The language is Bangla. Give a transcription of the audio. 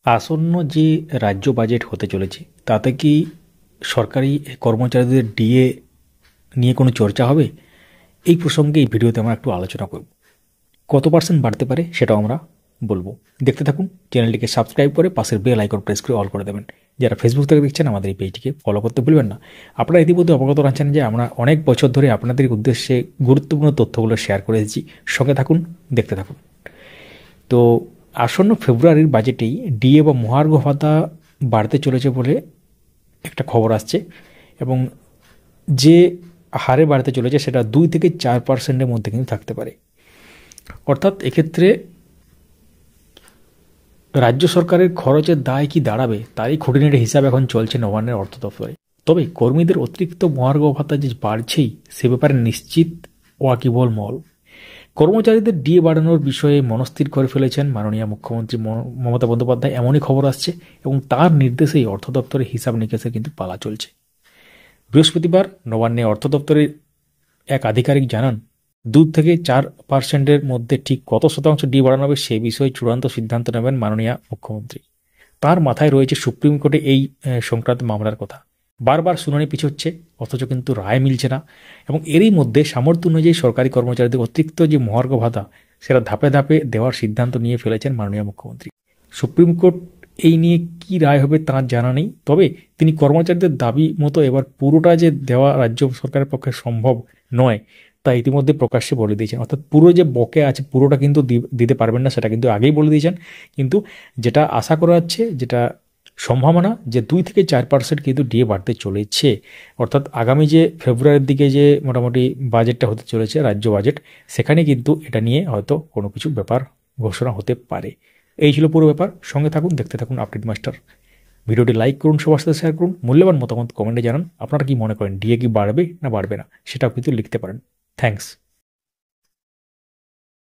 আসন্ন যে রাজ্য বাজেট হতে চলেছে তাতে কি সরকারি কর্মচারীদের ডিএ নিয়ে কোনো চর্চা হবে? এই প্রসঙ্গে এই ভিডিওতে আমরা একটু আলোচনা করব। কত পার্সেন্ট বাড়তে পারে সেটাও আমরা বলবো। দেখতে থাকুন, চ্যানেলটিকে সাবস্ক্রাইব করে পাশের বেল আইকন প্রেস করে অল করে দেবেন। যারা ফেসবুক থেকে দেখছেন আমাদের এই পেজটিকে ফলো করতে ভুলবেন না। আপনারা ইতিমধ্যে অবগত আছেন যে আমরা অনেক বছর ধরে আপনাদের উদ্দেশ্যে গুরুত্বপূর্ণ তথ্যগুলো শেয়ার করে এসেছি। সঙ্গে থাকুন, দেখতে থাকুন। তো আসন্ন ফেব্রুয়ারির বাজেটেই ডিএ বা মহার্ঘ ভাতা বাড়তে চলেছে বলে একটা খবর আসছে, এবং যে হারে বাড়তে চলেছে সেটা 2 থেকে 4% মধ্যে কিন্তু থাকতে পারে। অর্থাৎ এক্ষেত্রে রাজ্য সরকারের খরচের দায় কি দাঁড়াবে তারই খুঁটিনাটি হিসাব এখন চলছে নবান্নের অর্থ দপ্তরে। তবে কর্মীদের অতিরিক্ত মহার্ঘ ভাতা যে বাড়ছেই সে ব্যাপারে নিশ্চিত ওয়াকিবল মহল। কর্মচারীদের ডিএ বাড়ানোর বিষয়ে মনস্থির করে ফেলেছেন মাননীয় মুখ্যমন্ত্রী মমতা বন্দ্যোপাধ্যায়, এমনই খবর আসছে, এবং তার নির্দেশেই অর্থ দপ্তরের হিসাব নিকাশের কিন্তু পালা চলছে। বৃহস্পতিবার নবান্নে অর্থ দপ্তরের এক আধিকারিক জানান, 2 থেকে 4% মধ্যে ঠিক কত শতাংশ ডিএ বাড়ানো হবে সে বিষয়ে চূড়ান্ত সিদ্ধান্ত নেবেন মাননীয় মুখ্যমন্ত্রী। তার মাথায় রয়েছে সুপ্রিম কোর্টে এই সংক্রান্ত মামলার কথা। বারবার শুনানি পিছোচ্ছে, অথচ কিন্তু রায় মিলছে না। এবং এরই মধ্যে সামর্থ্য অনুযায়ী সরকারি কর্মচারীদের অতিরিক্ত যে মহার্ঘ ভাতা সেটা ধাপে ধাপে দেওয়ার সিদ্ধান্ত নিয়ে ফেলেছেন মাননীয় মুখ্যমন্ত্রী। সুপ্রিম কোর্ট এই নিয়ে কি রায় হবে তার জানা নেই, তবে তিনি কর্মচারীদের দাবি মতো এবার পুরোটা যে দেওয়া রাজ্য সরকারের পক্ষে সম্ভব নয় তা ইতিমধ্যে প্রকাশ্যে বলে দিয়েছেন। অর্থাৎ পুরো যে বকে আছে পুরোটা কিন্তু দিতে পারবেন না, সেটা কিন্তু আগেই বলে দিয়েছেন। কিন্তু যেটা আশা করা যাচ্ছে, যেটা সম্ভাবনা, যে 2 থেকে 4% কিন্তু ডিএ বাড়তে চলেছে। অর্থাৎ আগামী যে ফেব্রুয়ারির দিকে যে মোটামুটি বাজেটটা হতে চলেছে রাজ্য বাজেট, সেখানে কিন্তু এটা নিয়ে হয়তো কোনো কিছু ব্যাপার ঘোষণা হতে পারে। এই ছিল পুরো ব্যাপার। সঙ্গে থাকুন, দেখতে থাকুন আপডেট মাস্টার। ভিডিওটি লাইক করুন, সবার সাথে শেয়ার করুন, মূল্যবান মতামত কমেন্টে জানান। আপনারা কি মনে করেন ডিএ কি বাড়বে না বাড়বে না, সেটাও কিন্তু লিখতে পারেন। থ্যাঙ্কস।